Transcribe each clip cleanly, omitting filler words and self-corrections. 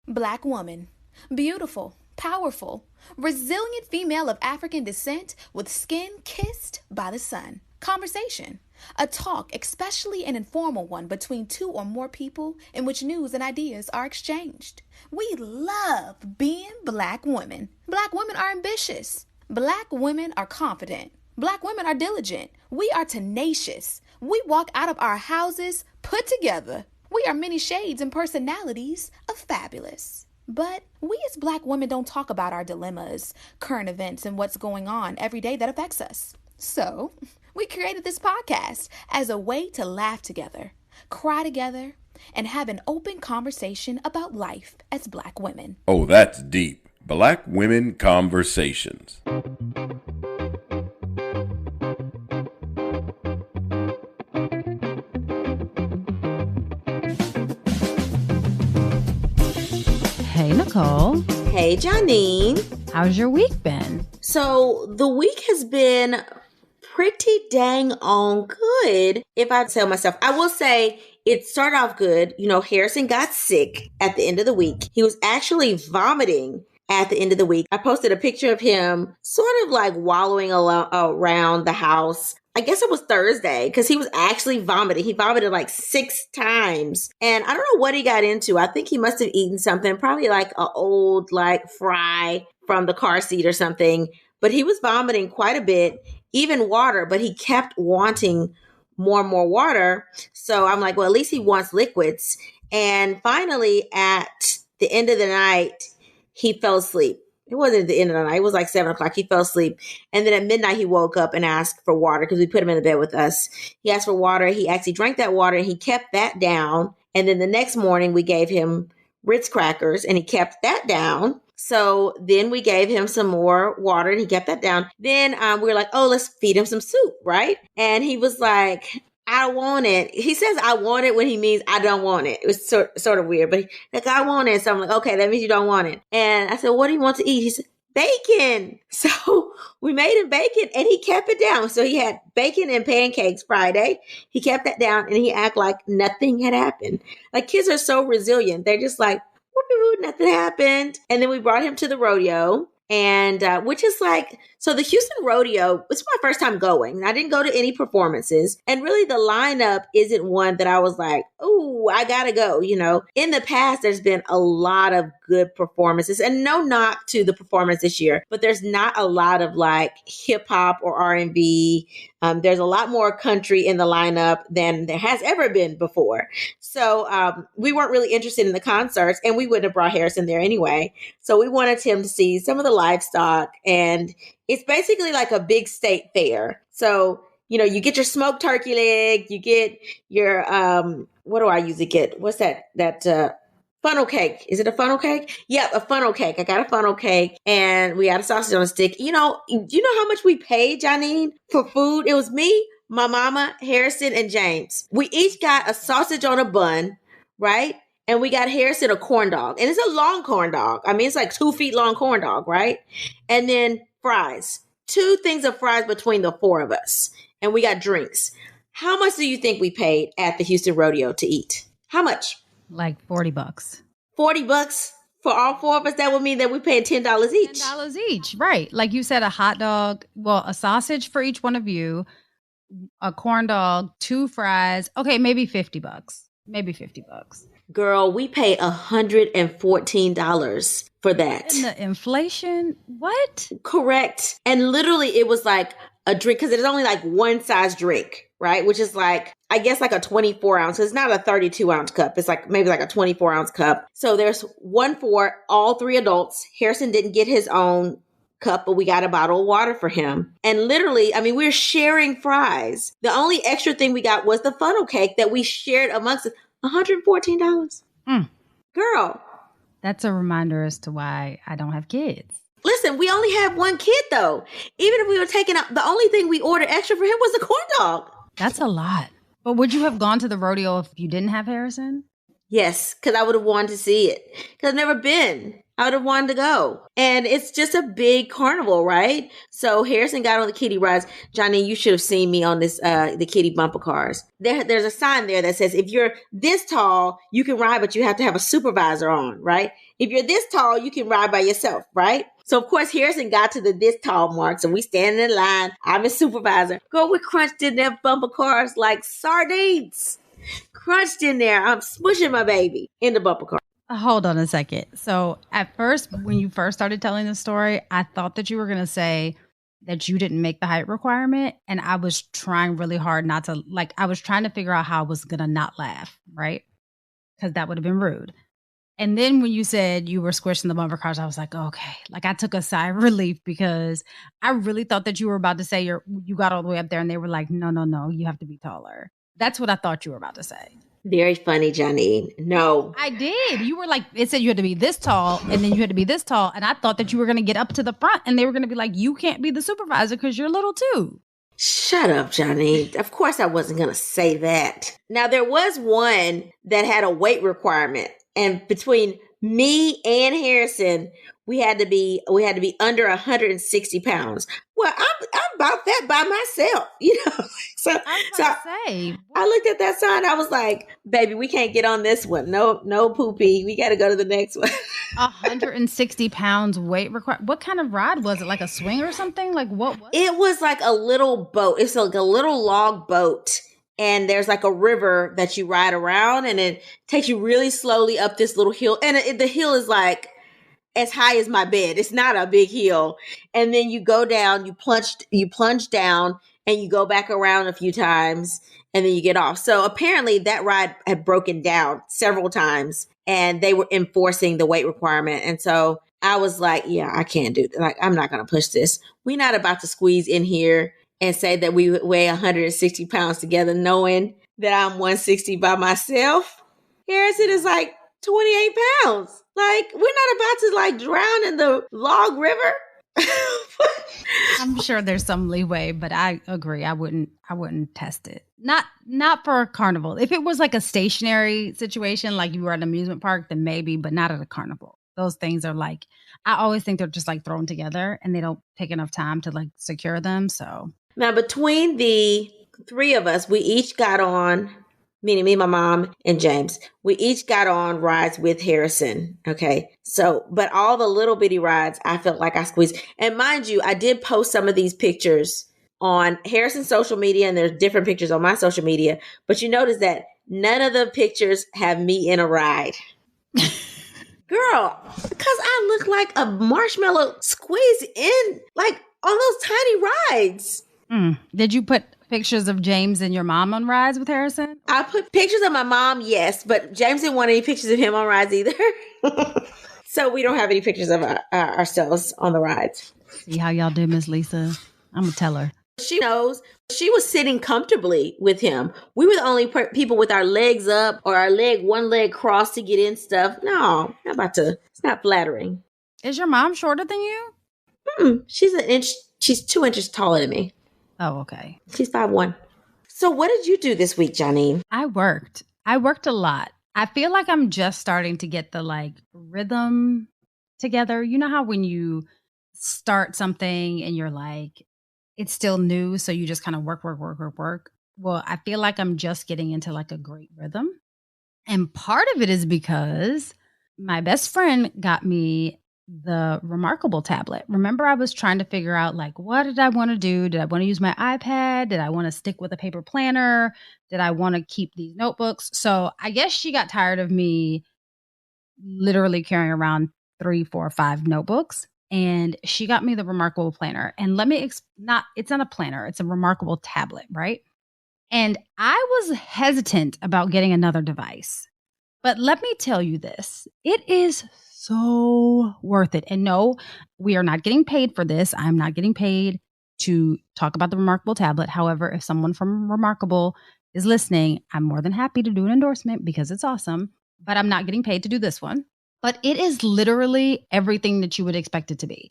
Black woman. Beautiful, powerful, resilient female of African descent with skin kissed by the sun. Conversation. A talk, especially an informal one between two or more people in which news and ideas are exchanged. We love being black women. Black women are ambitious. Black women are confident. Black women are diligent. We are tenacious. We walk out of our houses put together. We are many shades and personalities of fabulous. But we as black women don't talk about our dilemmas, current events, and what's going on every day that affects us. So, we created this podcast as a way to laugh together, cry together, and have an open conversation about life as black women. Oh, that's deep. Black Women Conversations. Hey, Nicole. Hey, Janine. How's your week been? So the week has been pretty dang on good. If I tell myself, I will say it started off good. You know, Harrison got sick at the end of the week. He was actually vomiting at the end of the week. I posted a picture of him sort of like wallowing around the house. I guess it was Thursday because he was actually vomiting. He vomited like 6 times. And I don't know what he got into. I think he must have eaten something, probably like an old like fry from the car seat or something. But he was vomiting quite a bit, even water, but he kept wanting more and more water. So I'm like, well, at least he wants liquids. And finally, at the end of the night, he fell asleep. It wasn't at the end of the night. It was like 7 o'clock. He fell asleep. And then at midnight, he woke up and asked for water because we put him in the bed with us. He asked for water. He actually drank that water and he kept that down. And then the next morning, we gave him Ritz crackers and he kept that down. So then we gave him some more water and he kept that down. Then we were like, oh, let's feed him some soup, right? And he was like, I want it. He says I want it when he means I don't want it. It was sort of weird, but like, I want it. So I'm like, okay, that means you don't want it. And I said, what do you want to eat? He said, bacon. So we made him bacon and he kept it down. So he had bacon and pancakes Friday. He kept that down and he acted like nothing had happened. Like kids are so resilient. They're just like, whoop, nothing happened. And then we brought him to the rodeo. And which is like, so the Houston rodeo, it's my first time going. I didn't go to any performances. And really the lineup isn't one that I was like, oh, I gotta go. You know, in the past, there's been a lot of good performances and no knock to the performance this year, but there's not a lot of like hip hop or R&B. There's a lot more country in the lineup than there has ever been before. So we weren't really interested in the concerts and we wouldn't have brought Harrison there anyway. So we wanted him to see some of the livestock and it's basically like a big state fair. So, you know, you get your smoked turkey leg, you get your, what do I usually get? What's that funnel cake. Is it a funnel cake? Yep, a funnel cake. I got a funnel cake and we had a sausage on a stick. You know how much we paid, Janine, for food? It was me, my mama, Harrison, and James. We each got a sausage on a bun, right? And we got Harrison a corn dog. And it's a long corn dog. I mean, it's like 2 feet long corn dog, right? And then fries. 2 things of fries between the 4 of us. And we got drinks. How much do you think we paid at the Houston Rodeo to eat? How much? Like $40. $40 for all 4 of us. That would mean that we paid $10 each. $10 each, right? Like you said, a hot dog, well, a sausage for each one of you, a corn dog, 2 fries. Okay, maybe $50. Maybe $50. Girl, we paid $114 for that. And the inflation? What? Correct. And literally it was like a drink because it's only like one size drink, right? Which is like, I guess like a 24 ounce. It's not a 32 ounce cup. It's like maybe like a 24 ounce cup. So there's one for all 3 adults. Harrison didn't get his own cup, but we got a bottle of water for him. And literally, I mean, we were sharing fries. The only extra thing we got was the funnel cake that we shared amongst us. $114. Girl. That's a reminder as to why I don't have kids. Listen, we only had 1 kid though. Even if we were taking out, the only thing we ordered extra for him was the corn dog. That's a lot. But would you have gone to the rodeo if you didn't have Harrison? Yes, because I would have wanted to see it. Because I've never been. I would have wanted to go. And it's just a big carnival, right? So Harrison got on the kiddie rides. Johnny, you should have seen me on this the kiddie bumper cars. There's a sign there that says if you're this tall, you can ride, but you have to have a supervisor on, right? If you're this tall, you can ride by yourself, right? So of course Harrison got to the this tall mark. So we standing in line. I'm his supervisor. Girl, we crunched in their bumper cars like sardines. Crunched in there. I'm smushing my baby in the bumper car. Hold on a second. So at first, when you first started telling the story, I thought that you were going to say that you didn't make the height requirement. And I was trying really hard not to, I was trying to figure out how I was going to not laugh, right? Because that would have been rude. And then when you said you were squishing the bumper cars, I was like, okay. I took a sigh of relief because I really thought that you were about to say you got all the way up there and they were like, no, you have to be taller. That's what I thought you were about to say. Very funny, Janine. No. I did. You were like, it said you had to be this tall and then you had to be this tall. And I thought that you were going to get up to the front and they were going to be like, you can't be the supervisor because you're little too. Shut up, Janine. Of course I wasn't going to say that. Now, there was one that had a weight requirement. And between me and Harrison, we had to be under 160 pounds. Well, I'm about that by myself, So I looked at that sign. I was like, baby, we can't get on this one. No poopy. We got to go to the next one. 160 pounds weight required. What kind of ride was it? Like a swing or something? Like what was it? It was like a little boat. It's like a little log boat. And there's like a river that you ride around and it takes you really slowly up this little hill. And the hill is like as high as my bed. It's not a big hill. And then you go down, you plunge down and you go back around a few times and then you get off. So apparently that ride had broken down several times and they were enforcing the weight requirement. And so I was like, yeah, I can't do that. I'm not going to push this. We're not about to squeeze in here and say that we weigh 160 pounds together, knowing that I'm 160 by myself. Harrison is like 28 pounds. We're not about to drown in the log river. I'm sure there's some leeway, but I agree. I wouldn't test it. Not for a carnival. If it was like a stationary situation, like you were at an amusement park, then maybe, but not at a carnival. Those things are I always think they're just thrown together and they don't take enough time to secure them. So now between the three of us, we each got on, meaning me, my mom, and James, we each got on rides with Harrison. Okay. So, but all the little bitty rides, I felt like I squeezed. And mind you, I did post some of these pictures on Harrison's social media and there's different pictures on my social media. But you notice that none of the pictures have me in a ride. Girl, because I look like a marshmallow squeezed in on those tiny rides. Did you put pictures of James and your mom on rides with Harrison? I put pictures of my mom, yes, but James didn't want any pictures of him on rides either. So we don't have any pictures of ourselves on the rides. See how y'all do, Miss Lisa? I'm going to tell her. She knows. She was sitting comfortably with him. We were the only people with our legs up or one leg crossed to get in stuff. No, not about to. It's not flattering. Is your mom shorter than you? She's 2 inches taller than me. Oh, okay. She's 5'1". So what did you do this week, Janine? I worked a lot. I feel like I'm just starting to get the rhythm together. You know how when you start something and you're it's still new, so you just kind of work. Well, I feel like I'm just getting into a great rhythm. And part of it is because my best friend got me the Remarkable tablet. Remember, I was trying to figure out what did I want to do? Did I want to use my iPad? Did I want to stick with a paper planner? Did I want to keep these notebooks? So I guess she got tired of me literally carrying around 3, 4, 5 notebooks. And she got me the Remarkable planner. And it's not a planner, it's a Remarkable tablet, right? And I was hesitant about getting another device. But let me tell you this, it is so worth it. And no, we are not getting paid for this. I'm not getting paid to talk about the Remarkable tablet. However, if someone from Remarkable is listening, I'm more than happy to do an endorsement because it's awesome. But I'm not getting paid to do this one. But it is literally everything that you would expect it to be.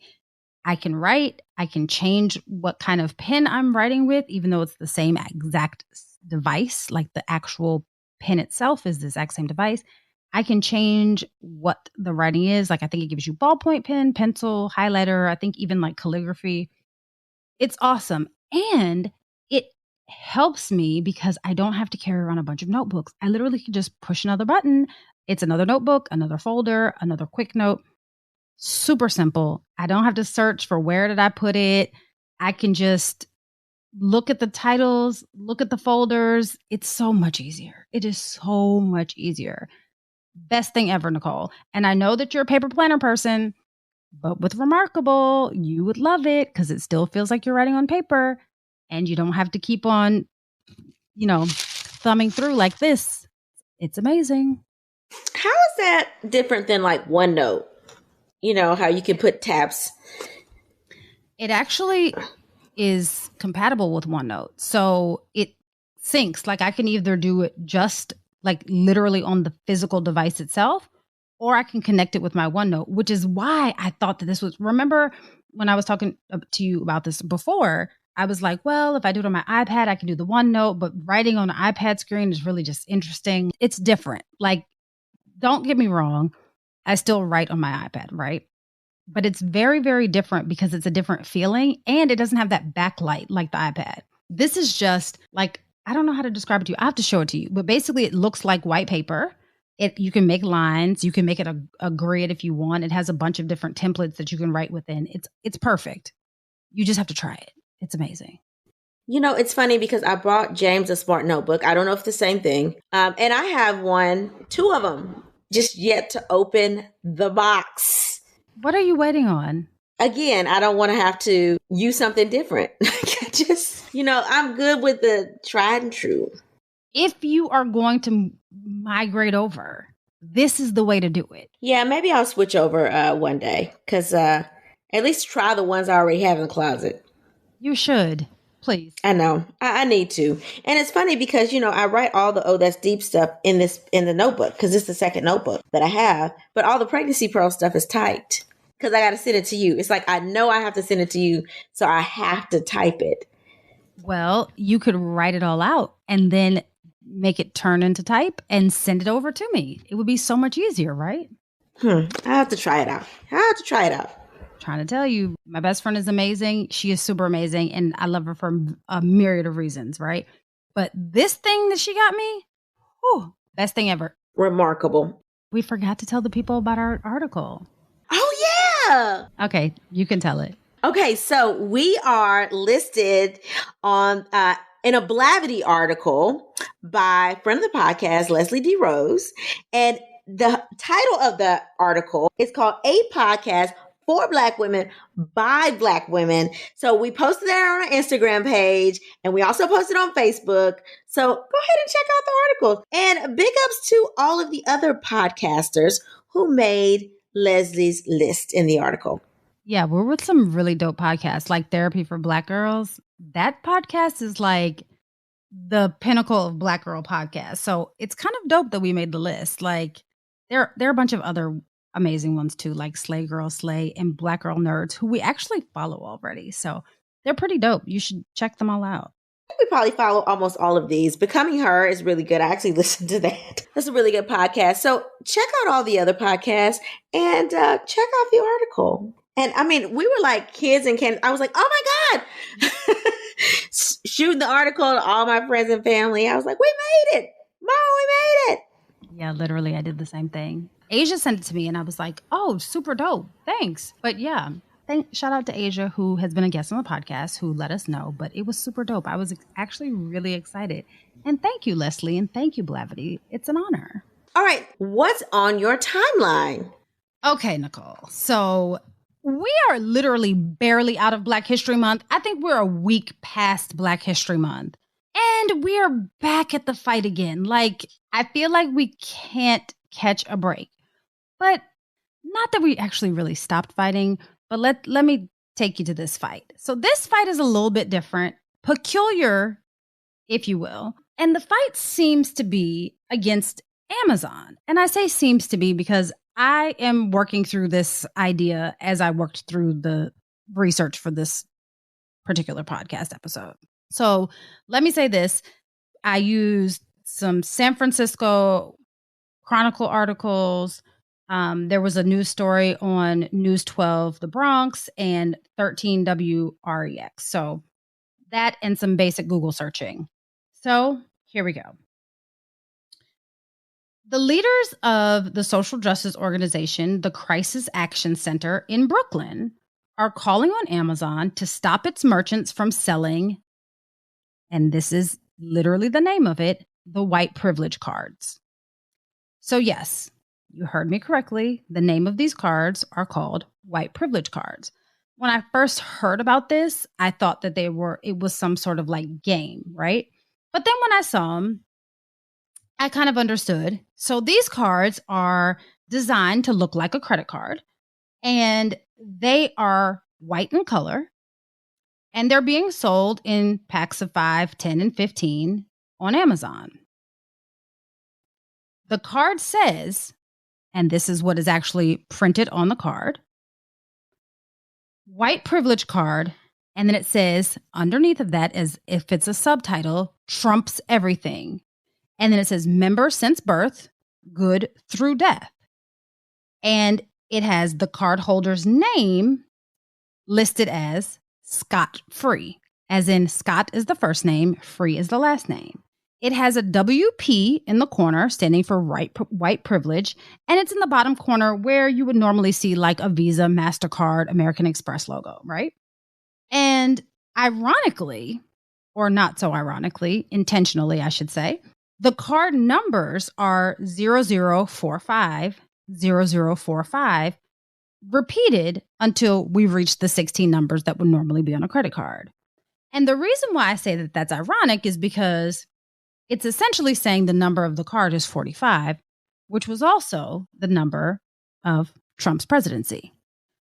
I can write, I can change what kind of pen I'm writing with, even though it's the same exact device, the actual pen itself is the exact same device. I can change what the writing is. Like I think it gives you ballpoint pen, pencil, highlighter, I think even like calligraphy. It's awesome. And it helps me because I don't have to carry around a bunch of notebooks. I literally can just push another button. It's another notebook, another folder, another quick note. Super simple. I don't have to search for where did I put it. I can just look at the titles, look at the folders. It's so much easier. It is so much easier. Best thing ever, Nicole. And I know that you're a paper planner person, but with Remarkable, you would love it because it still feels like you're writing on paper and you don't have to keep on, thumbing through like this. It's amazing. How is that different than like OneNote? You know, how you can put tabs. It actually is compatible with OneNote. So it syncs. Like I can either do it just like literally on the physical device itself, or I can connect it with my OneNote, which is why I thought that this was, remember when I was talking to you about this before, I was like, well, if I do it on my iPad, I can do the OneNote, but writing on an iPad screen is really just interesting. It's different. Like, don't get me wrong. I still write on my iPad, right? But it's very, very different because it's a different feeling and it doesn't have that backlight like the iPad. This is just like, I don't know how to describe it to you. I have to show it to you. But basically it looks like white paper. You can make lines. You can make it a grid if you want. It has a bunch of different templates that you can write within. It's perfect. You just have to try it. It's amazing. You know, it's funny because I bought James a smart notebook. I don't know if it's the same thing. And I have two of them, just yet to open the box. What are you waiting on? Again, I don't want to have to use something different. I'm good with the tried and true. If you are going to migrate over, this is the way to do it. Yeah, maybe I'll switch over one day because at least try the ones I already have in the closet. You should. Please. I know. I need to. And it's funny because, I write all the That's Deep stuff in the notebook because it's the second notebook that I have. But all the Pregnancy Pearl stuff is typed because I got to send it to you. It's like I know I have to send it to you, so I have to type it. Well, you could write it all out and then make it turn into type and send it over to me. It would be so much easier, right? I have to try it out. Trying to tell you, my best friend is amazing. She is super amazing. And I love her for a myriad of reasons, right? But this thing that she got me, best thing ever. Remarkable. We forgot to tell the people about our article. Oh, yeah. Okay, you can tell it. Okay, so we are listed on in a Blavity article by friend of the podcast, Leslie D. Rose. And the title of the article is called A Podcast for Black Women by Black Women. So we posted that on our Instagram page and we also posted on Facebook. So go ahead and check out the article. And big ups to all of the other podcasters who made Leslie's list in the article. Yeah, we're with some really dope podcasts like Therapy for Black Girls. That podcast is like the pinnacle of Black girl podcasts. So it's kind of dope that we made the list. Like there are a bunch of other amazing ones too, like Slay Girl Slay and Black Girl Nerds, who we actually follow already. So they're pretty dope. You should check them all out. We probably follow almost all of these. Becoming Her is really good. I actually listened to that. That's a really good podcast. So check out all the other podcasts and check out the article. And I mean, we were like kids and I was like, oh my God, shooting the article to all my friends and family. I was like, we made it. Mom, we made it. Yeah, literally, I did the same thing. Asia sent it to me and I was like, oh, super dope. Thanks. But yeah, shout out to Asia, who has been a guest on the podcast, who let us know. But it was super dope. I was actually really excited. And thank you, Leslie. And thank you, Blavity. It's an honor. All right. What's on your timeline? Okay, Nicole. So we are literally barely out of Black History Month. I think we're a week past Black History Month. And we are back at the fight again. Like, I feel like we can't catch a break. But not that we actually really stopped fighting, but let me take you to this fight. So this fight is a little bit different, peculiar, if you will. And the fight seems to be against Amazon. And I say seems to be because I am working through this idea as I worked through the research for this particular podcast episode. So let me say this. I used some San Francisco Chronicle articles. There was a news story on News 12 The Bronx and 13 WREX. So that and some basic Google searching. So here we go. The leaders of the social justice organization, the Crisis Action Center in Brooklyn, are calling on Amazon to stop its merchants from selling, and this is literally the name of it, the white privilege cards. So yes, you heard me correctly. The name of these cards are called white privilege cards. When I first heard about this, I thought that it was some sort of like game, right? But then when I saw them, I kind of understood. So these cards are designed to look like a credit card, and they are white in color, and they're being sold in packs of 5, 10, and 15 on Amazon. The card says, and this is what is actually printed on the card, white privilege card, and then it says underneath of that, as if it's a subtitle, trumps everything. And then it says member since birth, good through death. And it has the card holder's name listed as Scott Free, as in Scott is the first name, Free is the last name. It has a WP in the corner standing for white privilege, and it's in the bottom corner where you would normally see like a Visa, MasterCard, American Express logo, right? And ironically, or not so ironically, intentionally, I should say, the card numbers are 0045, 0045, repeated until we reach the 16 numbers that would normally be on a credit card. And the reason why I say that that's ironic is because it's essentially saying the number of the card is 45, which was also the number of Trump's presidency.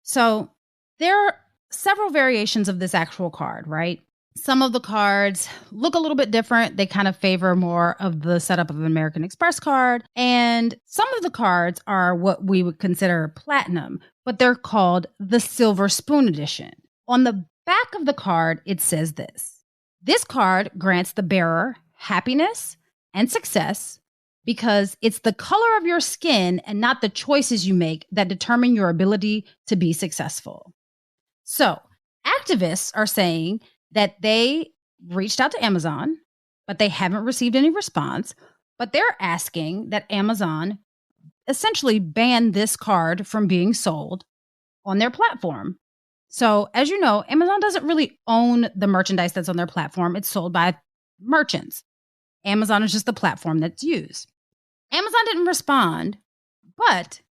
So there are several variations of this actual card, right? Some of the cards look a little bit different. They kind of favor more of the setup of an American Express card. And some of the cards are what we would consider platinum, but they're called the Silver Spoon Edition. On the back of the card, it says this. This card grants the bearer happiness and success because it's the color of your skin and not the choices you make that determine your ability to be successful. So activists are saying that they reached out to Amazon, but they haven't received any response. But they're asking that Amazon essentially ban this card from being sold on their platform. So as you know, Amazon doesn't really own the merchandise that's on their platform. It's sold by merchants. Amazon is just the platform that's used. Amazon didn't respond, but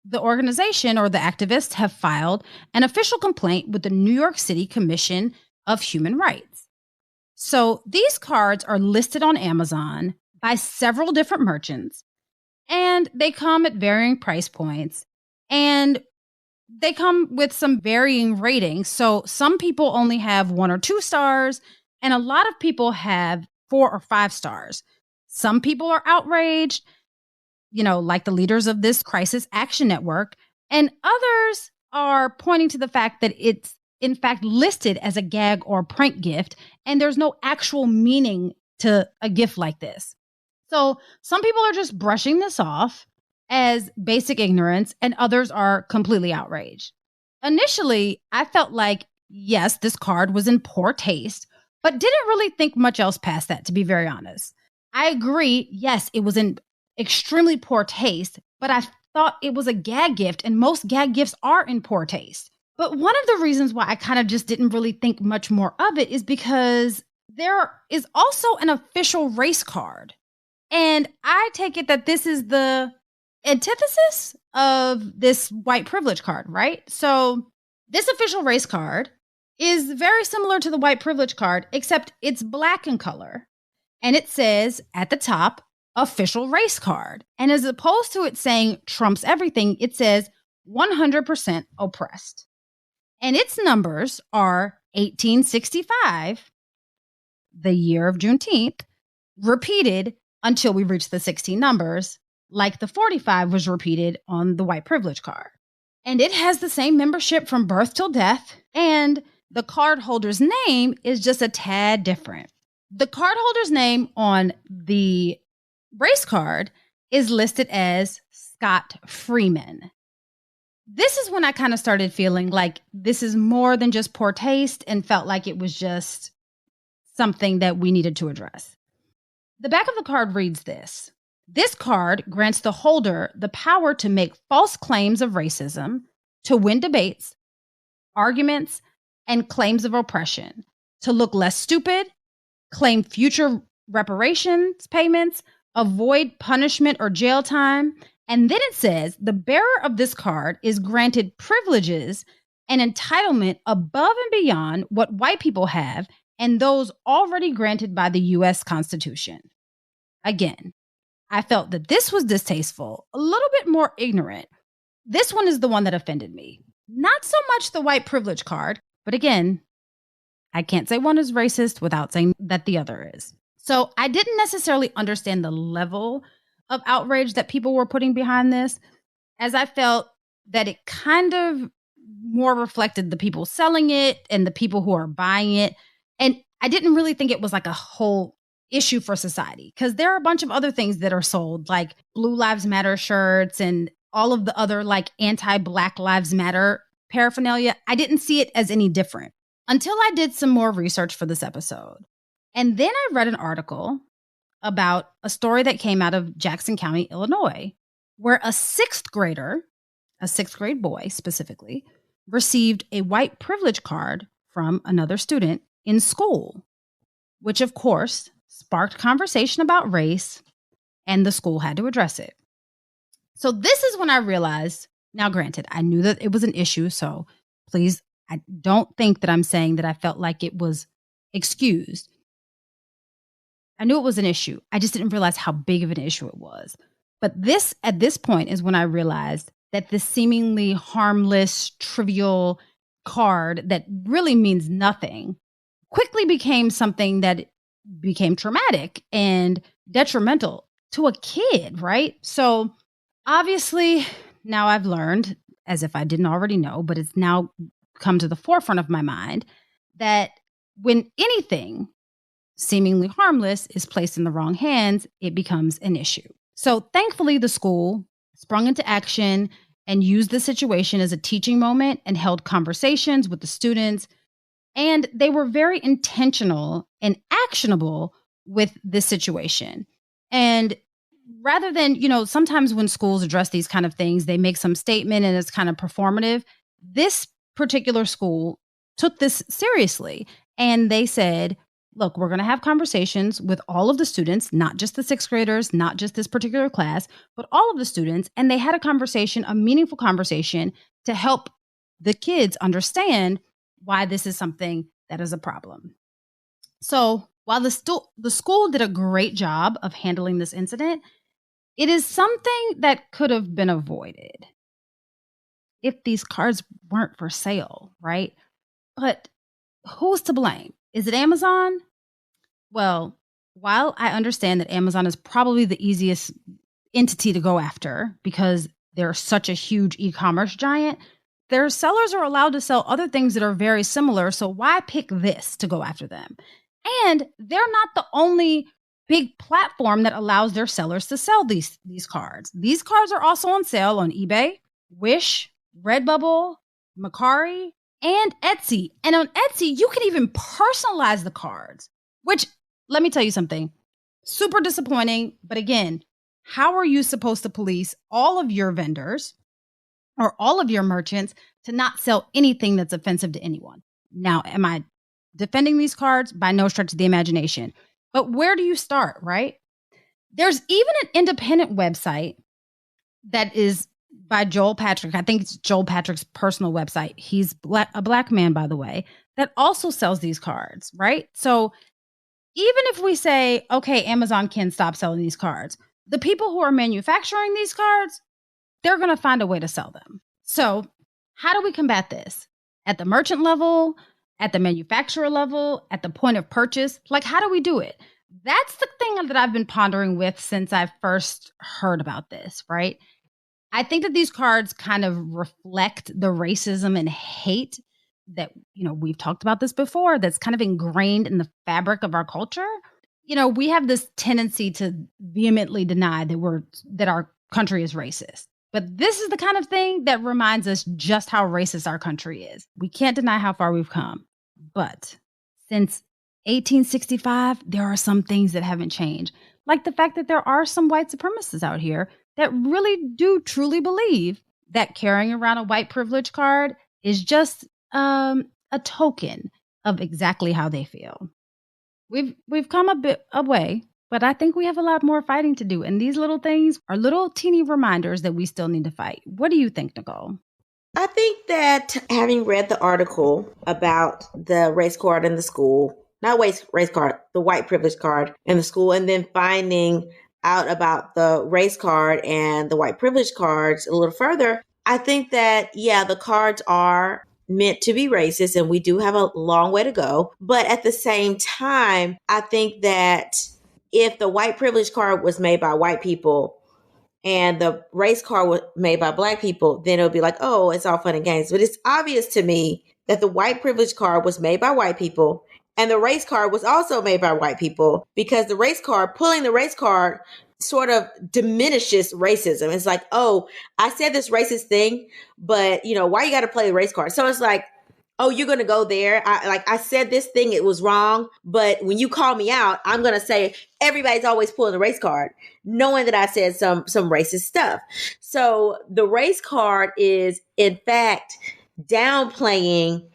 the organization or the activists have filed an official complaint with the New York City Commission of Human Rights. So these cards are listed on Amazon by several different merchants, and they come at varying price points, and they come with some varying ratings. So some people only have 1 or 2 stars, and a lot of people have 4 or 5 stars. Some people are outraged, like the leaders of this Crisis Action Network, and others are pointing to the fact that it's in fact listed as a gag or prank gift, and there's no actual meaning to a gift like this. So some people are just brushing this off as basic ignorance, and others are completely outraged. Initially, I felt like, yes, this card was in poor taste, but didn't really think much else past that, to be very honest. I agree, yes, it was in extremely poor taste, but I thought it was a gag gift, and most gag gifts are in poor taste. But one of the reasons why I kind of just didn't really think much more of it is because there is also an official race card. And I take it that this is the antithesis of this white privilege card, right? So this official race card is very similar to the white privilege card, except it's black in color. And it says at the top, official race card. And as opposed to it saying trumps everything, it says 100% oppressed. And its numbers are 1865, the year of Juneteenth, repeated until we reach the 16 numbers, like the 45 was repeated on the white privilege card. And it has the same membership from birth till death, and the card holder's name is just a tad different. The card holder's name on the race card is listed as Scott Freeman. This is when I kind of started feeling like this is more than just poor taste and felt like it was just something that we needed to address. The back of the card reads this. This card grants the holder the power to make false claims of racism, to win debates, arguments, and claims of oppression, to look less stupid, claim future reparations payments, avoid punishment or jail time. And then it says the bearer of this card is granted privileges and entitlement above and beyond what white people have and those already granted by the U.S. Constitution. Again, I felt that this was distasteful, a little bit more ignorant. This one is the one that offended me. Not so much the white privilege card, but again, I can't say one is racist without saying that the other is. So I didn't necessarily understand the level of outrage that people were putting behind this, as I felt that it kind of more reflected the people selling it and the people who are buying it. And I didn't really think it was like a whole issue for society, because there are a bunch of other things that are sold, like Blue Lives Matter shirts and all of the other like anti-Black Lives Matter paraphernalia. I didn't see it as any different until I did some more research for this episode. And then I read an article about a story that came out of Jackson County, Illinois, where a sixth grade boy specifically, received a white privilege card from another student in school, which of course sparked conversation about race, and the school had to address it. So this is when I realized, now granted, I knew that it was an issue, so please, I don't think that I'm saying that I felt like it was excused. I knew it was an issue. I just didn't realize how big of an issue it was. But at this point is when I realized that this seemingly harmless, trivial card that really means nothing quickly became something that became traumatic and detrimental to a kid, right? So obviously now I've learned, as if I didn't already know, but it's now come to the forefront of my mind, that when anything seemingly harmless is placed in the wrong hands, it becomes an issue. So thankfully, the school sprung into action and used the situation as a teaching moment and held conversations with the students. And they were very intentional and actionable with this situation. And rather than, sometimes when schools address these kind of things, they make some statement and it's kind of performative. This particular school took this seriously. And they said, look, we're going to have conversations with all of the students, not just the sixth graders, not just this particular class, but all of the students. And they had a conversation, a meaningful conversation, to help the kids understand why this is something that is a problem. So while the school did a great job of handling this incident, it is something that could have been avoided if these cards weren't for sale, right? But who's to blame? Is it Amazon? Well, while I understand that Amazon is probably the easiest entity to go after because they're such a huge e-commerce giant, their sellers are allowed to sell other things that are very similar. So why pick this to go after them? And they're not the only big platform that allows their sellers to sell these cards. These cards are also on sale on eBay, Wish, Redbubble, Mercari, and Etsy. And on Etsy, you can even personalize the cards, which, let me tell you something, super disappointing. But again, how are you supposed to police all of your vendors or all of your merchants to not sell anything that's offensive to anyone? Now, am I defending these cards? By no stretch of the imagination. But where do you start, right? There's even an independent website that is by Joel Patrick. I think it's Joel Patrick's personal website. He's a black man, by the way, that also sells these cards, right? So even if we say, okay, Amazon can stop selling these cards, the people who are manufacturing these cards, they're going to find a way to sell them. So how do we combat this? At the merchant level, at the manufacturer level, at the point of purchase? Like, how do we do it? That's the thing that I've been pondering with since I first heard about this, right? I think that these cards kind of reflect the racism and hate that, we've talked about this before, that's kind of ingrained in the fabric of our culture. we have this tendency to vehemently deny that our country is racist. But this is the kind of thing that reminds us just how racist our country is. We can't deny how far we've come. But since 1865, there are some things that haven't changed. Like the fact that there are some white supremacists out here that really do truly believe that carrying around a white privilege card is just a token of exactly how they feel. We've come a bit away, but I think we have a lot more fighting to do. And these little things are little teeny reminders that we still need to fight. What do you think, Nicole? I think that having read the article about the race card in the school, not race card, the white privilege card in the school, and then finding out about the race card and the white privilege cards a little further, I think that, yeah, the cards are meant to be racist and we do have a long way to go. But at the same time, I think that if the white privilege card was made by white people and the race card was made by black people, then it would be like, oh, it's all fun and games. But it's obvious to me that the white privilege card was made by white people and the race card was also made by white people, because the race card, pulling the race card sort of diminishes racism. It's like, oh, I said this racist thing, but why you got to play the race card? So it's like, oh, you're going to go there. I said this thing, it was wrong. But when you call me out, I'm going to say everybody's always pulling the race card, knowing that I said some racist stuff. So the race card is, in fact, downplaying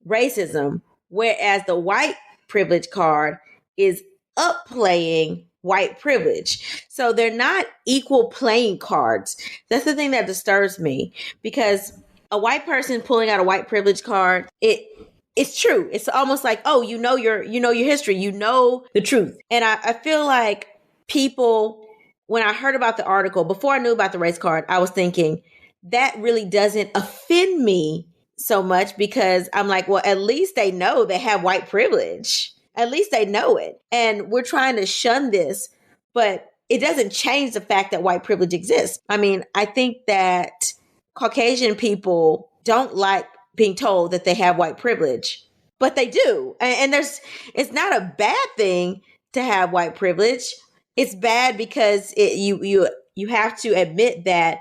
racism, whereas the white privilege card is upplaying white privilege. So they're not equal playing cards. That's the thing that disturbs me, because a white person pulling out a white privilege card, it's true. It's almost like, oh, your history, the truth. And I feel like people, when I heard about the article, before I knew about the race card, I was thinking that really doesn't offend me so much, because I'm like, well, at least they know they have white privilege. At least they know it. And we're trying to shun this, but it doesn't change the fact that white privilege exists. I mean, I think that Caucasian people don't like being told that they have white privilege, but they do. And it's not a bad thing to have white privilege. It's bad because you have to admit that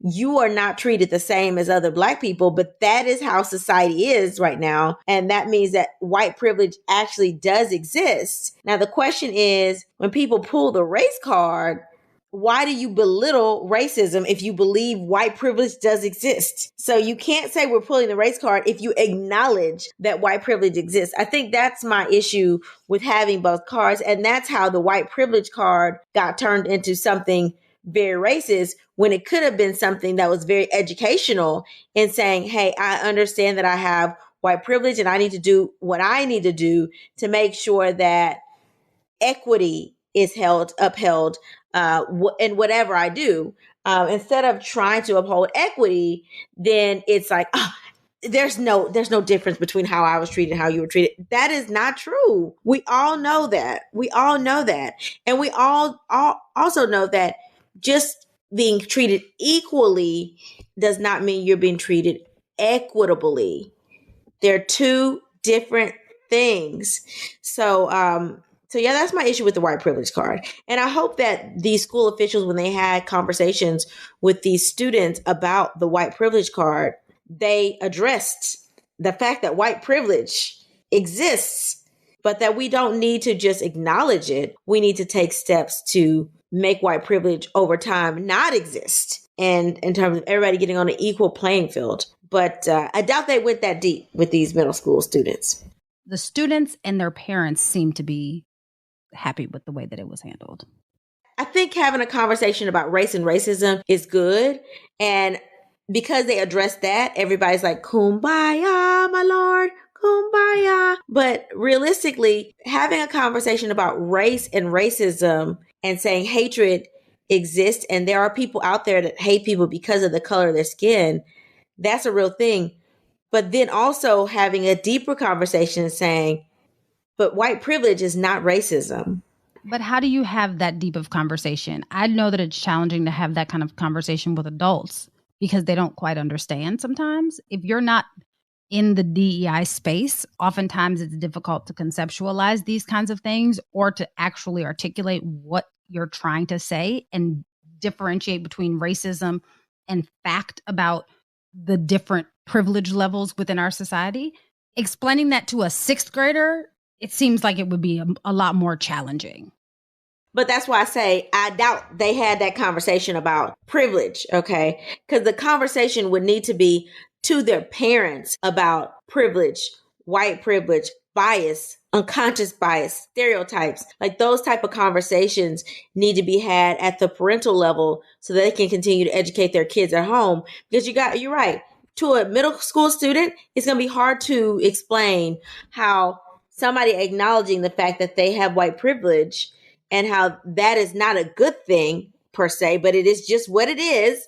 you are not treated the same as other Black people, but that is how society is right now. And that means that white privilege actually does exist. Now, the question is, when people pull the race card, why do you belittle racism if you believe white privilege does exist? So you can't say we're pulling the race card if you acknowledge that white privilege exists. I think that's my issue with having both cards. And that's how the white privilege card got turned into something very racist, when it could have been something that was very educational in saying, hey, I understand that I have white privilege and I need to do what I need to do to make sure that equity is upheld in whatever I do. Instead of trying to uphold equity, then it's like, there's no difference between how I was treated and how you were treated. That is not true. We all know that. And we all also know that just being treated equally does not mean you're being treated equitably. They're two different things. So yeah, that's my issue with the white privilege card. And I hope that these school officials, when they had conversations with these students about the white privilege card, they addressed the fact that white privilege exists, but that we don't need to just acknowledge it. We need to take steps to make white privilege over time not exist, and in terms of everybody getting on an equal playing field. But I doubt they went that deep with these middle school students. The students and their parents seem to be happy with the way that it was handled. I think having a conversation about race and racism is good. And because they address that, everybody's like, kumbaya, my lord, kumbaya. But realistically, having a conversation about race and racism and saying hatred exists, and there are people out there that hate people because of the color of their skin, that's a real thing. But then also having a deeper conversation saying, but white privilege is not racism. But how do you have that deep of conversation? I know that it's challenging to have that kind of conversation with adults because they don't quite understand sometimes. If you're not in the DEI space, oftentimes it's difficult to conceptualize these kinds of things or to actually articulate what you're trying to say and differentiate between racism and fact about the different privilege levels within our society. Explaining that to a sixth grader, it seems like it would be a lot more challenging. But that's why I say I doubt they had that conversation about privilege, okay? Because the conversation would need to be to their parents about privilege, white privilege, bias, unconscious bias, stereotypes. Like those type of conversations need to be had at the parental level so that they can continue to educate their kids at home. Because you're right. To a middle school student, it's going to be hard to explain how somebody acknowledging the fact that they have white privilege and how that is not a good thing per se, but it is just what it is.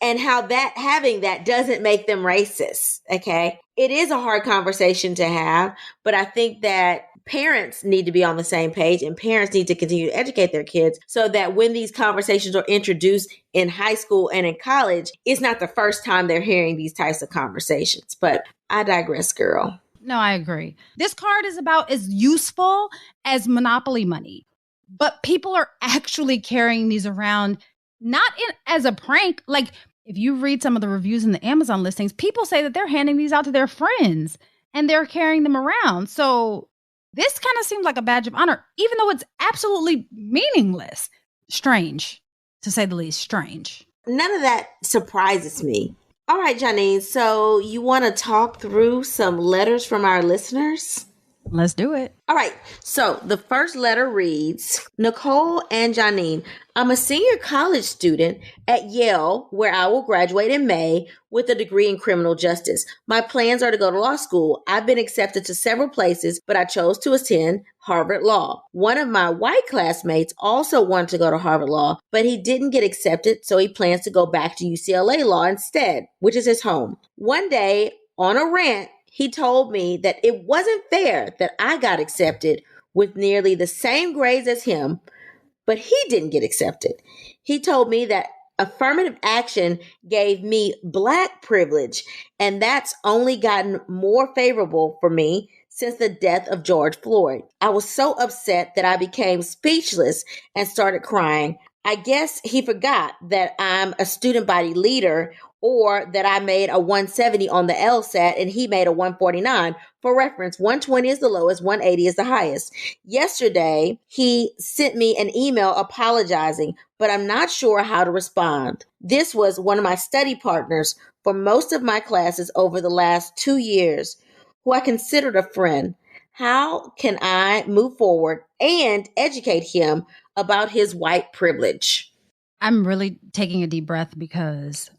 And how that having that doesn't make them racist. Okay. It is a hard conversation to have, but I think that parents need to be on the same page and parents need to continue to educate their kids so that when these conversations are introduced in high school and in college, it's not the first time they're hearing these types of conversations. But I digress, girl. No, I agree. This card is about as useful as Monopoly money. But people are actually carrying these around, not as a prank. Like if you read some of the reviews in the Amazon listings, people say that they're handing these out to their friends and they're carrying them around. So this kind of seems like a badge of honor, even though it's absolutely meaningless. Strange, to say the least, strange. None of that surprises me. All right, Janine, so you want to talk through some letters from our listeners? Let's do it. All right. So the first letter reads, Nicole and Janine, I'm a senior college student at Yale, where I will graduate in May with a degree in criminal justice. My plans are to go to law school. I've been accepted to several places, but I chose to attend Harvard Law. One of my white classmates also wanted to go to Harvard Law, but he didn't get accepted, so he plans to go back to UCLA Law instead, which is his home. One day, on a rant, he told me that it wasn't fair that I got accepted with nearly the same grades as him, but he didn't get accepted. He told me that affirmative action gave me Black privilege, and that's only gotten more favorable for me since the death of George Floyd. I was so upset that I became speechless and started crying. I guess he forgot that I'm a student body leader, or that I made a 170 on the LSAT and he made a 149. For reference, 120 is the lowest, 180 is the highest. Yesterday, he sent me an email apologizing, but I'm not sure how to respond. This was one of my study partners for most of my classes over the last 2 years, who I considered a friend. How can I move forward and educate him about his white privilege? I'm really taking a deep breath because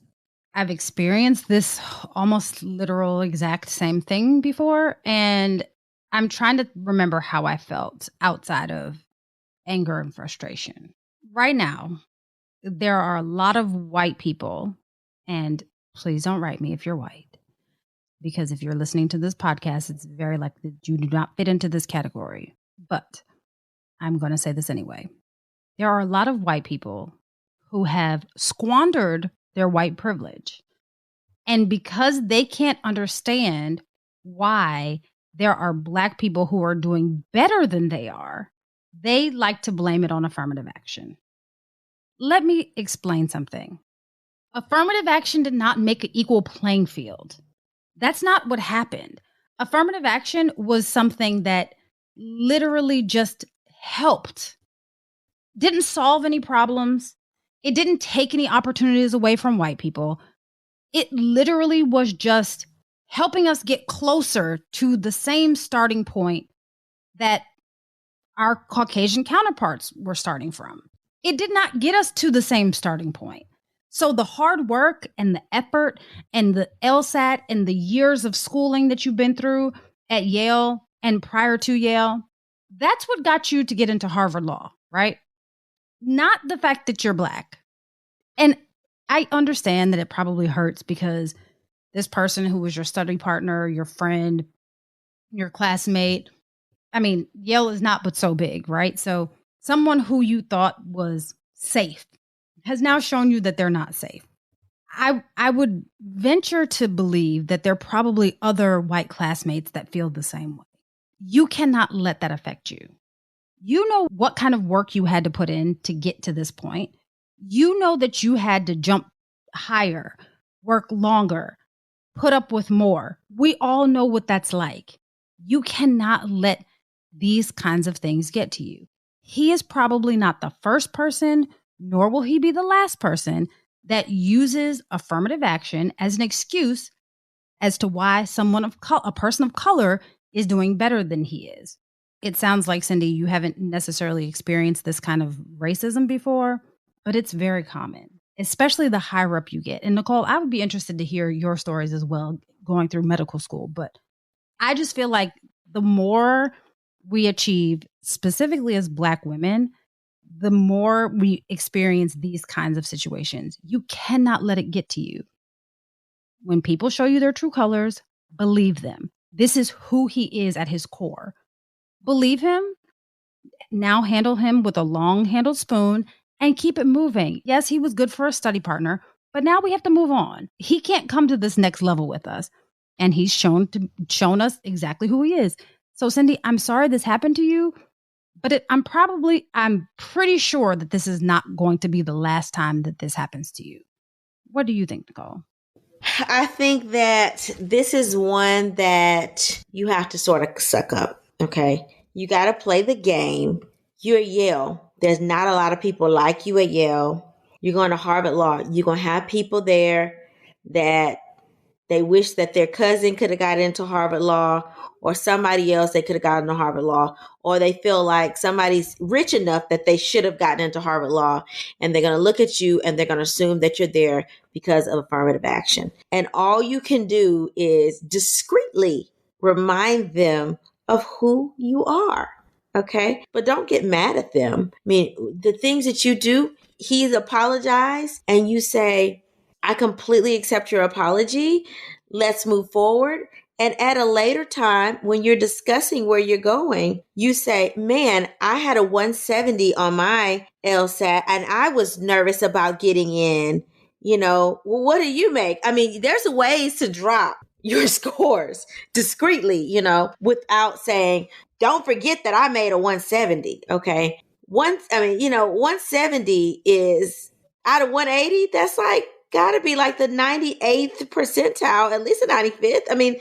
I've experienced this almost literal exact same thing before, and I'm trying to remember how I felt outside of anger and frustration. Right now, there are a lot of white people, and please don't write me if you're white, because if you're listening to this podcast, it's very likely that you do not fit into this category. But I'm going to say this anyway. There are a lot of white people who have squandered their white privilege. And because they can't understand why there are Black people who are doing better than they are, they like to blame it on affirmative action. Let me explain something. Affirmative action did not make an equal playing field. That's not what happened. Affirmative action was something that literally just helped. Didn't solve any problems. It didn't take any opportunities away from white people. It literally was just helping us get closer to the same starting point that our Caucasian counterparts were starting from. It did not get us to the same starting point. So the hard work and the effort and the LSAT and the years of schooling that you've been through at Yale and prior to Yale, that's what got you to get into Harvard Law, right? Not the fact that you're Black. And I understand that it probably hurts because this person who was your study partner, your friend, your classmate, I mean, Yale is not but so big, right? So someone who you thought was safe has now shown you that they're not safe. I would venture to believe that there are probably other white classmates that feel the same way. You cannot let that affect you. You know what kind of work you had to put in to get to this point. You know that you had to jump higher, work longer, put up with more. We all know what that's like. You cannot let these kinds of things get to you. He is probably not the first person, nor will he be the last person that uses affirmative action as an excuse as to why a person of color is doing better than he is. It sounds like, Cindy, you haven't necessarily experienced this kind of racism before, but it's very common, especially the higher up you get. And Nicole, I would be interested to hear your stories as well going through medical school. But I just feel like the more we achieve, specifically as Black women, the more we experience these kinds of situations. You cannot let it get to you. When people show you their true colors, believe them. This is who he is at his core. Believe him. Now handle him with a long-handled spoon and keep it moving. Yes, he was good for a study partner, but now we have to move on. He can't come to this next level with us. And he's shown us exactly who he is. So, Cindy, I'm sorry this happened to you, but I'm pretty sure that this is not going to be the last time that this happens to you. What do you think, Nicole? I think that this is one that you have to sort of suck up. Okay. You got to play the game. You're at Yale. There's not a lot of people like you at Yale. You're going to Harvard Law. You're going to have people there that they wish that their cousin could have got into Harvard Law, or somebody else they could have gotten into Harvard Law, or they feel like somebody's rich enough that they should have gotten into Harvard Law, and they're going to look at you and they're going to assume that you're there because of affirmative action. And all you can do is discreetly remind them of who you are. Okay. But don't get mad at them. I mean, the things that you do, he's apologized and you say, I completely accept your apology. Let's move forward. And at a later time, when you're discussing where you're going, you say, man, I had a 170 on my LSAT and I was nervous about getting in. Well, what do you make? I mean, there's ways to drop your scores discreetly, without saying, don't forget that I made a 170. Okay. 170 is out of 180. That's like, got to be like the 98th percentile, at least the 95th. I mean,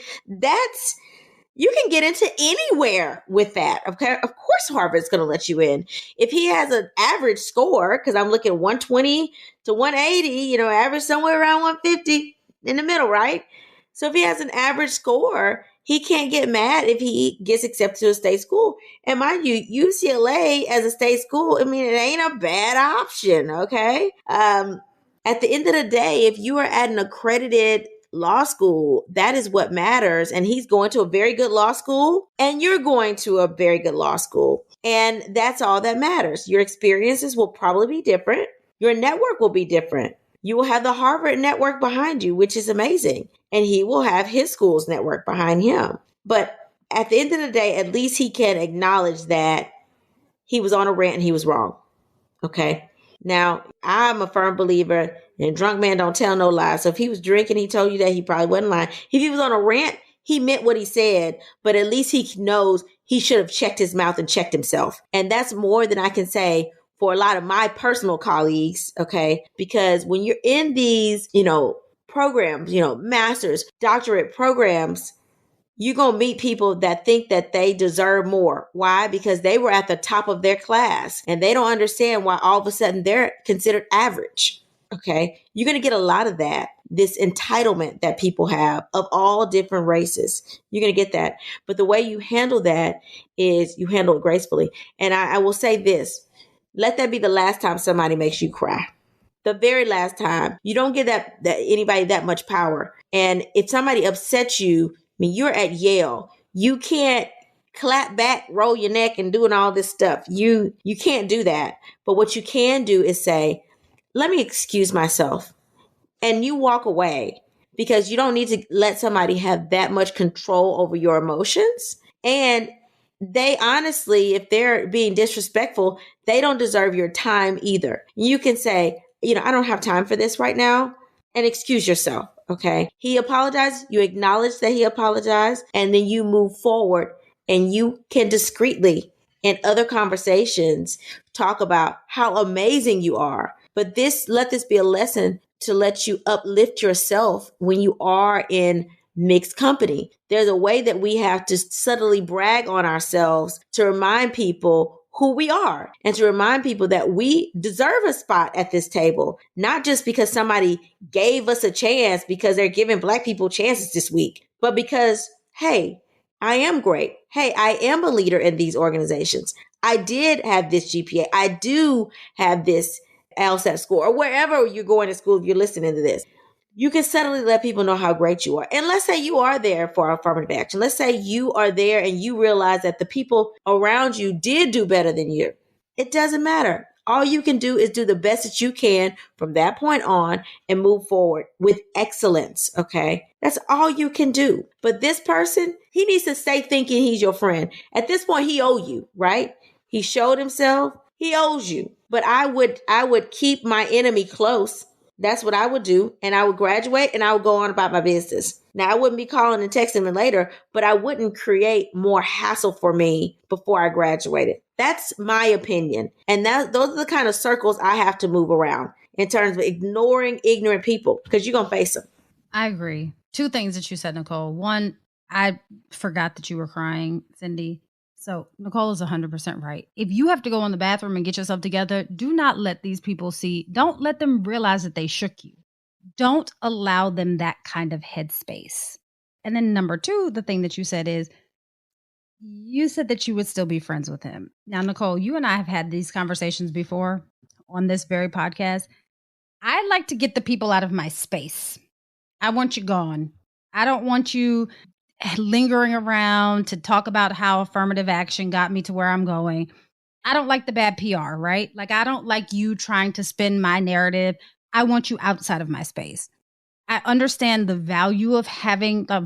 you can get into anywhere with that. Okay. Of course, Harvard's going to let you in. If he has an average score, because I'm looking 120 to 180, average somewhere around 150 in the middle, right? So if he has an average score, he can't get mad if he gets accepted to a state school. And mind you, UCLA as a state school, I mean, it ain't a bad option. Okay. At the end of the day, if you are at an accredited law school, that is what matters. And he's going to a very good law school and you're going to a very good law school. And that's all that matters. Your experiences will probably be different. Your network will be different. You will have the Harvard network behind you, which is amazing. And he will have his school's network behind him. But at the end of the day, at least he can acknowledge that he was on a rant and he was wrong. Okay. Now, I'm a firm believer in drunk man don't tell no lies. So if he was drinking, he told you that, he probably wasn't lying. If he was on a rant, he meant what he said, but at least he knows he should have checked his mouth and checked himself. And that's more than I can say for a lot of my personal colleagues. Okay. Because when you're in these, programs, master's, doctorate programs, you're going to meet people that think that they deserve more. Why? Because they were at the top of their class and they don't understand why all of a sudden they're considered average. Okay. You're going to get a lot of that, this entitlement that people have of all different races. You're going to get that. But the way you handle that is you handle it gracefully. And I will say this, let that be the last time somebody makes you cry. The very last time. You don't give that anybody that much power. And if somebody upsets you, I mean, you're at Yale. You can't clap back, roll your neck and doing all this stuff. You can't do that. But what you can do is say, let me excuse myself. And you walk away because you don't need to let somebody have that much control over your emotions. And they honestly, if they're being disrespectful, they don't deserve your time either. You can say, I don't have time for this right now. and excuse yourself. Okay. He apologized. You acknowledge that he apologized, and then you move forward, and you can discreetly in other conversations talk about how amazing you are. But let this be a lesson to let you uplift yourself when you are in mixed company. There's a way that we have to subtly brag on ourselves to remind people who we are and to remind people that we deserve a spot at this table, not just because somebody gave us a chance because they're giving Black people chances this week, but because, hey, I am great. Hey, I am a leader in these organizations. I did have this GPA. I do have this LSAT score, or wherever you're going to school, if you're listening to this. You can subtly let people know how great you are. And let's say you are there for affirmative action. Let's say you are there and you realize that the people around you did do better than you. It doesn't matter. All you can do is do the best that you can from that point on and move forward with excellence. Okay. That's all you can do. But this person, he needs to stay thinking he's your friend. At this point, he owes you, right? He showed himself. He owes you. But I would keep my enemy close. That's what I would do. And I would graduate and I would go on about my business. Now, I wouldn't be calling and texting him later, but I wouldn't create more hassle for me before I graduated. That's my opinion. And those are the kind of circles I have to move around in terms of ignoring ignorant people, because you're going to face them. I agree. Two things that you said, Nicole. One, I forgot that you were crying, Cindy. So Nicole is 100% right. If you have to go in the bathroom and get yourself together, do not let these people see. Don't let them realize that they shook you. Don't allow them that kind of headspace. And then number two, the thing that you said is, you said that you would still be friends with him. Now, Nicole, you and I have had these conversations before on this very podcast. I like to get the people out of my space. I want you gone. I don't want you lingering around to talk about how affirmative action got me to where I'm going. I don't like the bad PR, right? Like, I don't like you trying to spin my narrative. I want you outside of my space. I understand the value of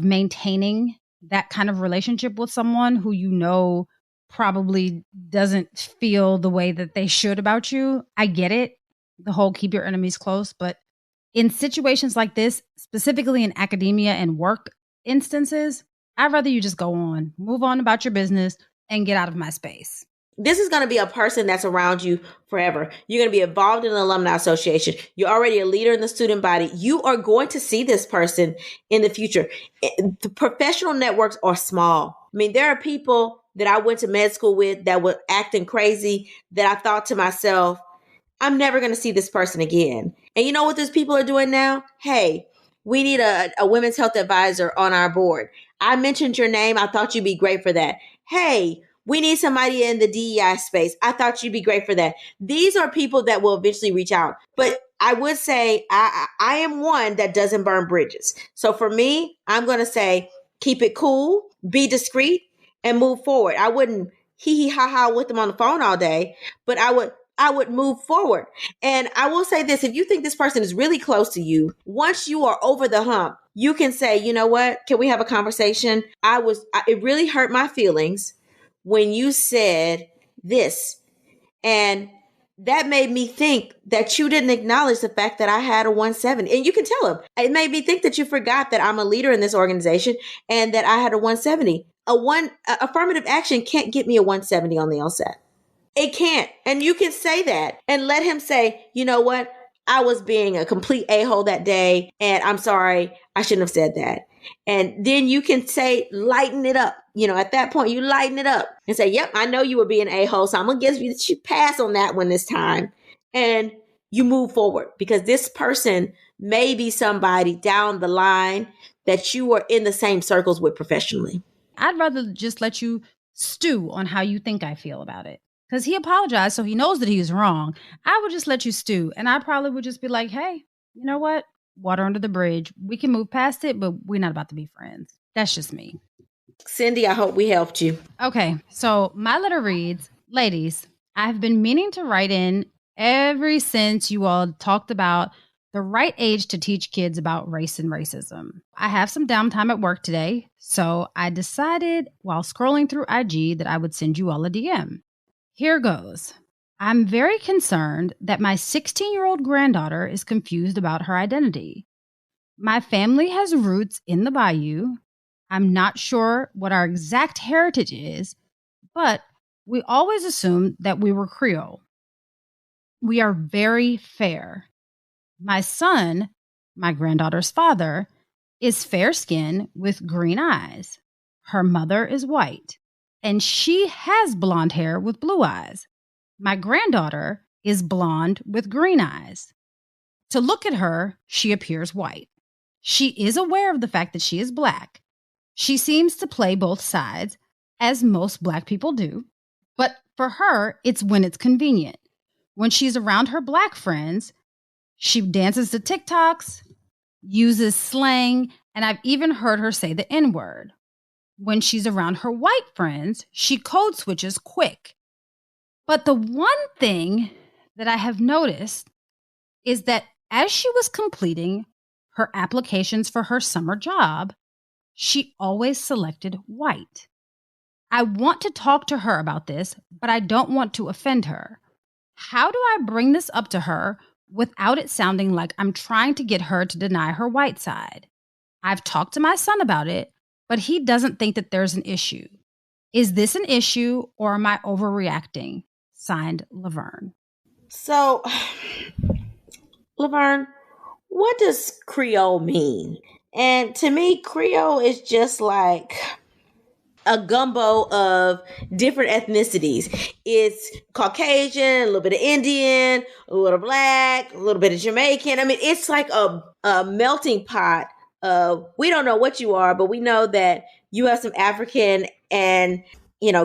maintaining that kind of relationship with someone who you know probably doesn't feel the way that they should about you. I get it. The whole keep your enemies close. But in situations like this, specifically in academia and work instances, I'd rather you just go on, move on about your business and get out of my space. This is going to be a person that's around you forever. You're going to be involved in an alumni association. You're already a leader in the student body. You are going to see this person in the future. The professional networks are small. I mean, there are people that I went to med school with that were acting crazy that I thought to myself, I'm never going to see this person again. And you know what these people are doing now? Hey, we need a women's health advisor on our board. I mentioned your name. I thought you'd be great for that. Hey, we need somebody in the DEI space. I thought you'd be great for that. These are people that will eventually reach out. But I would say I am one that doesn't burn bridges. So for me, I'm going to say, keep it cool, be discreet, and move forward. I wouldn't hee ha ha with them on the phone all day, but I would move forward. And I will say this, if you think this person is really close to you, once you are over the hump, you can say, you know what, can we have a conversation? It really hurt my feelings when you said this. And that made me think that you didn't acknowledge the fact that I had a 170. And you can tell him, it made me think that you forgot that I'm a leader in this organization and that I had a 170. Affirmative action can't get me a 170 on the LSAT. It can't. And you can say that and let him say, you know what? I was being a complete a-hole that day and I'm sorry. I shouldn't have said that. And then you can say, lighten it up. You know, at that point, you lighten it up and say, yep, I know you were being a-hole. So I'm going to give you pass on that one this time. And you move forward because this person may be somebody down the line that you are in the same circles with professionally. I'd rather just let you stew on how you think I feel about it. Because he apologized, so he knows that he was wrong. I would just let you stew. And I probably would just be like, hey, you know what? Water under the bridge. We can move past it, but we're not about to be friends. That's just me. Cindy, I hope we helped you. Okay, so my letter reads, ladies, I've been meaning to write in ever since you all talked about the right age to teach kids about race and racism. I have some downtime at work today, so I decided while scrolling through IG that I would send you all a DM. Here goes. I'm very concerned that my 16-year-old granddaughter is confused about her identity. My family has roots in the bayou. I'm not sure what our exact heritage is, but we always assumed that we were Creole. We are very fair. My son, my granddaughter's father, is fair skinned with green eyes. Her mother is white, and she has blonde hair with blue eyes. My granddaughter is blonde with green eyes. To look at her, she appears white. She is aware of the fact that she is Black. She seems to play both sides, as most Black people do. But for her, it's when it's convenient. When she's around her Black friends, she dances to TikToks, uses slang, and I've even heard her say the N word. When she's around her white friends, she code switches quick. But the one thing that I have noticed is that as she was completing her applications for her summer job, she always selected white. I want to talk to her about this, but I don't want to offend her. How do I bring this up to her without it sounding like I'm trying to get her to deny her white side? I've talked to my son about it, but he doesn't think that there's an issue. Is this an issue or am I overreacting? Signed, Laverne. So, Laverne, what does Creole mean? And to me, Creole is just like a gumbo of different ethnicities. It's Caucasian, a little bit of Indian, a little Black, a little bit of Jamaican. I mean, it's like a melting pot of, we don't know what you are, but we know that you have some African and,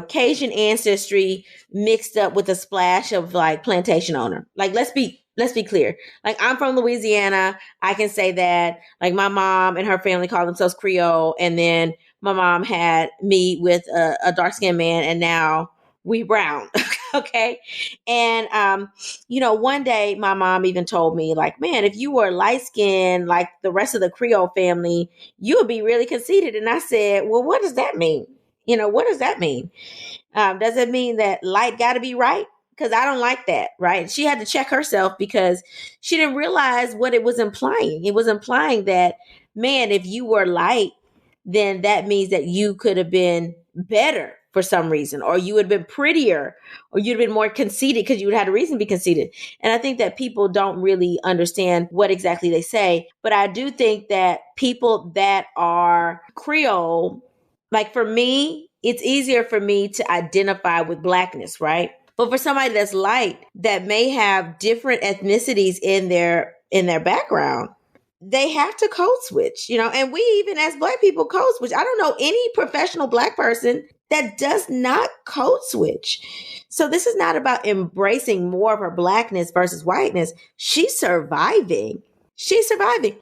Cajun ancestry mixed up with a splash of like plantation owner. Like, let's be clear. Like, I'm from Louisiana. I can say that. Like, my mom and her family call themselves Creole, and then my mom had me with a dark-skinned man, and now we brown. Okay. And, one day my mom even told me, like, man, if you were light-skinned like the rest of the Creole family, you would be really conceited. And I said, well, what does that mean? What does that mean? Does it mean that light got to be right? Because I don't like that, right? She had to check herself because she didn't realize what it was implying. It was implying that, man, if you were light, then that means that you could have been better for some reason, or you would have been prettier, or you'd have been more conceited because you would have had a reason to be conceited. And I think that people don't really understand what exactly they say. But I do think that people that are Creole, like for me, it's easier for me to identify with Blackness, right? But for somebody that's light, that may have different ethnicities in their background, they have to code switch, and we even as Black people code switch. I don't know any professional Black person that does not code switch. So this is not about embracing more of her Blackness versus whiteness. She's surviving.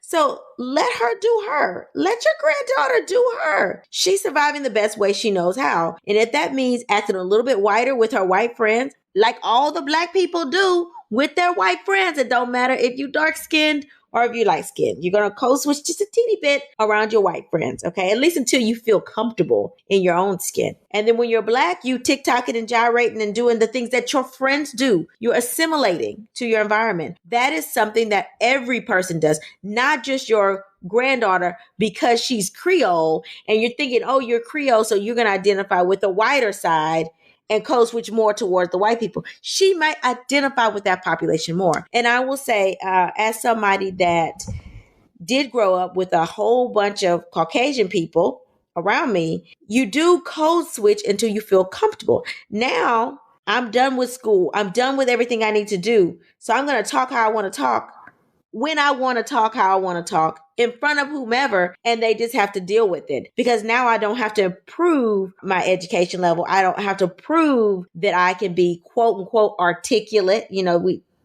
So let her do her. Let your granddaughter do her. She's surviving the best way she knows how. And if that means acting a little bit whiter with her white friends, like all the Black people do with their white friends, it don't matter if you dark skinned or if you light skinned, you're going to code switch just a teeny bit around your white friends. Okay. At least until you feel comfortable in your own skin. And then when you're Black, you TikToking and gyrating and doing the things that your friends do. You're assimilating to your environment. That is something that every person does, not just your granddaughter because she's Creole and you're thinking, oh, you're Creole, so you're going to identify with the whiter side and code switch more towards the white people. She might identify with that population more. And I will say, as somebody that did grow up with a whole bunch of Caucasian people around me, you do code switch until you feel comfortable. Now I'm done with school. I'm done with everything I need to do. So I'm going to talk how I want to talk, when I want to talk, how I want to talk, in front of whomever, and they just have to deal with it. Because now I don't have to prove my education level. I don't have to prove that I can be quote unquote articulate.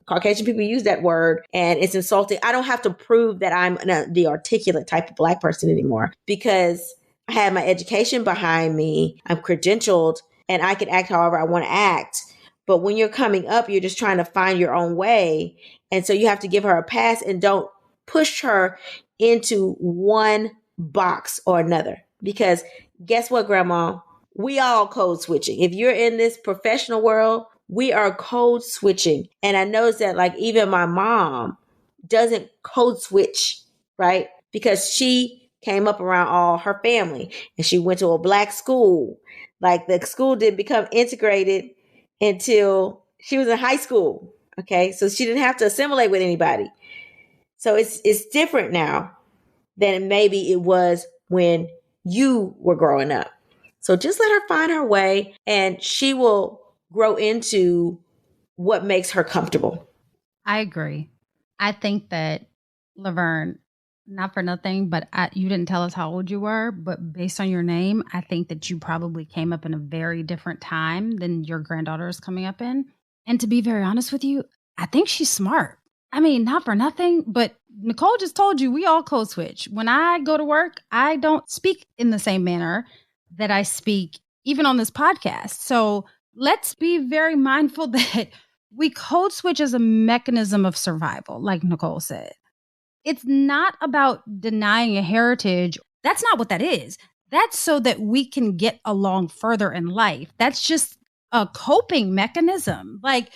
Caucasian people use that word and it's insulting. I don't have to prove that I'm the articulate type of Black person anymore because I have my education behind me. I'm credentialed and I can act however I want to act. But when you're coming up, you're just trying to find your own way. And so you have to give her a pass and don't push her into one box or another. Because guess what, Grandma? We all code switching. If you're in this professional world, we are code switching. And I noticed that like even my mom doesn't code switch, right? because she came up around all her family and she went to a Black school. Like the school didn't become integrated until she was in high school. Okay. So she didn't have to assimilate with anybody. So it's different now than maybe it was when you were growing up. So just let her find her way and she will grow into what makes her comfortable. I agree. I think that Laverne, not for nothing, but you didn't tell us how old you were, but based on your name, I think that you probably came up in a very different time than your granddaughter is coming up in. And to be very honest with you, I think she's smart. I mean, not for nothing, but Nicole just told you we all code switch. When I go to work, I don't speak in the same manner that I speak even on this podcast. So let's be very mindful that we code switch as a mechanism of survival, like Nicole said. It's not about denying a heritage. That's not what that is. That's so that we can get along further in life. That's just a coping mechanism. Like,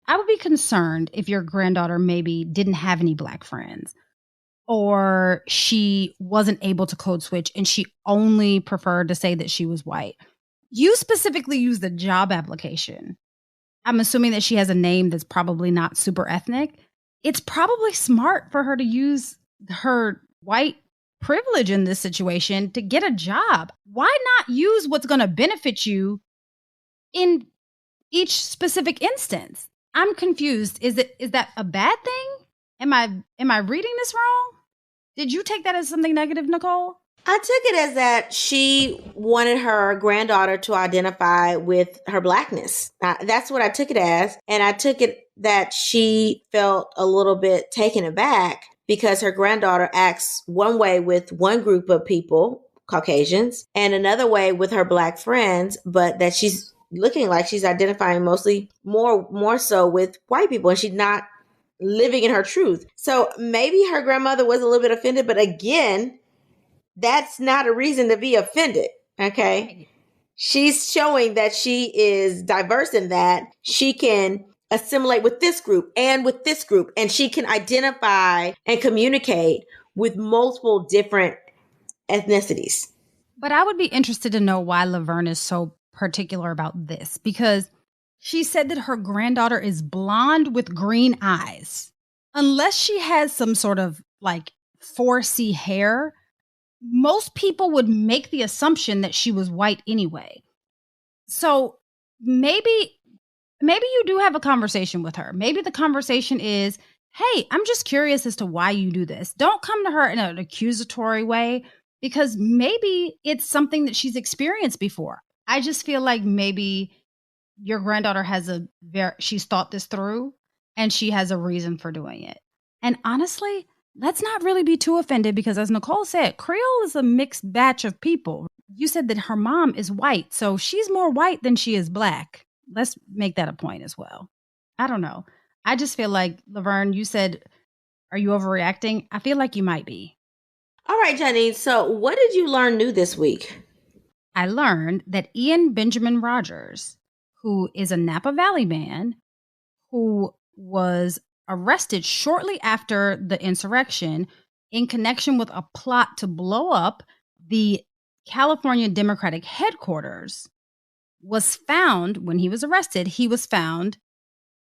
I would be concerned if your granddaughter maybe didn't have any Black friends or she wasn't able to code switch and she only preferred to say that she was white. You specifically used the job application. I'm assuming that she has a name that's probably not super ethnic. It's probably smart for her to use her white privilege in this situation to get a job. Why not use what's going to benefit you in each specific instance? I'm confused. Is that a bad thing? Am I reading this wrong? Did you take that as something negative, Nicole? I took it as that she wanted her granddaughter to identify with her Blackness. That's what I took it as. And I took it that she felt a little bit taken aback because her granddaughter acts one way with one group of people, Caucasians, and another way with her Black friends, but that she's looking like she's identifying mostly more so with white people, and she's not living in her truth. So maybe her grandmother was a little bit offended, but again, that's not a reason to be offended. Okay. She's showing that she is diverse in that she can assimilate with this group and with this group, and she can identify and communicate with multiple different ethnicities. But I would be interested to know why Laverne is so particular about this, because she said that her granddaughter is blonde with green eyes. Unless she has some sort of like 4C hair, most people would make the assumption that she was white anyway. So maybe you do have a conversation with her. Maybe the conversation is, hey, I'm just curious as to why you do this. Don't come to her in an accusatory way, because maybe it's something that she's experienced before. I just feel like maybe your granddaughter has she's thought this through and she has a reason for doing it. And honestly, let's not really be too offended, because as Nicole said, Creole is a mixed batch of people. You said that her mom is white, so she's more white than she is Black. Let's make that a point as well. I don't know. I just feel like, Laverne, you said, are you overreacting? I feel like you might be. All right, Janine. So what did you learn new this week? I learned that Ian Benjamin Rogers, who is a Napa Valley man who was arrested shortly after the insurrection in connection with a plot to blow up the California Democratic headquarters, was found, when he was arrested, he was found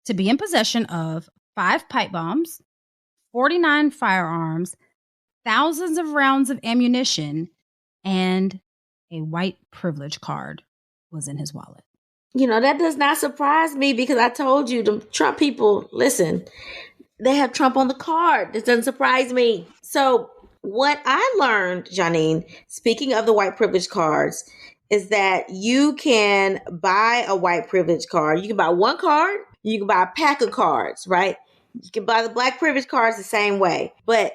to be in possession of 5 pipe bombs, 49 firearms, thousands of rounds of ammunition, and a white privilege card was in his wallet. You know, that does not surprise me, because I told you the Trump people, listen, they have Trump on the card. This doesn't surprise me. So what I learned, Janine, speaking of the white privilege cards, is that you can buy a white privilege card. You can buy one card. You can buy a pack of cards, right? You can buy the Black privilege cards the same way. But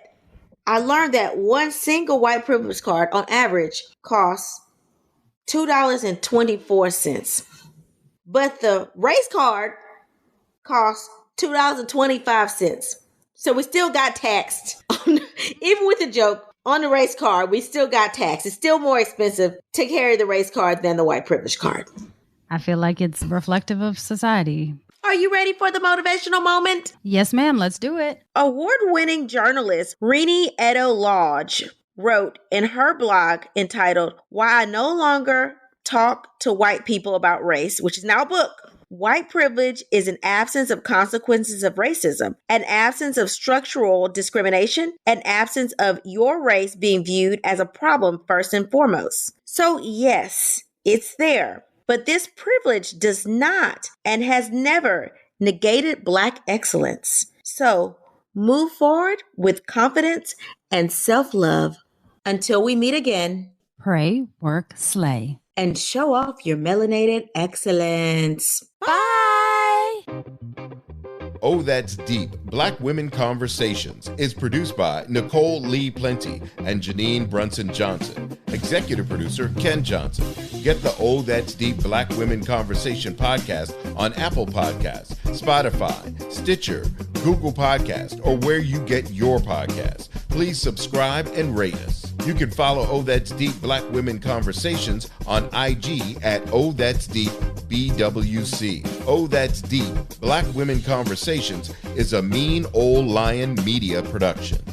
I learned that one single white privilege card on average costs $2.24. But the race card costs $2.25. So we still got taxed. Even with the joke, on the race card, we still got taxed. It's still more expensive to carry the race card than the white privilege card. I feel like it's reflective of society. Are you ready for the motivational moment? Yes, ma'am. Let's do it. Award-winning journalist Renee Edo Lodge wrote in her blog entitled Why I No Longer Talk to White People About Race, which is now a book. White privilege is an absence of consequences of racism, an absence of structural discrimination, an absence of your race being viewed as a problem first and foremost. So yes, it's there, but this privilege does not and has never negated Black excellence. So move forward with confidence and self-love. Until we meet again. Pray, work, slay. And show off your melanated excellence. Bye. Oh, That's Deep, Black Women Conversations is produced by Nicole Lee Plenty and Janine Brunson Johnson. Executive producer, Ken Johnson. Get the Oh, That's Deep, Black Women Conversation podcast on Apple Podcasts, Spotify, Stitcher, Google Podcast, or where you get your podcasts. Please subscribe and rate us. You can follow Oh, That's Deep, Black Women Conversations on IG at Oh, That's Deep, BWC. Oh, That's Deep, Black Women Conversations is a Mean Old Lion Media production.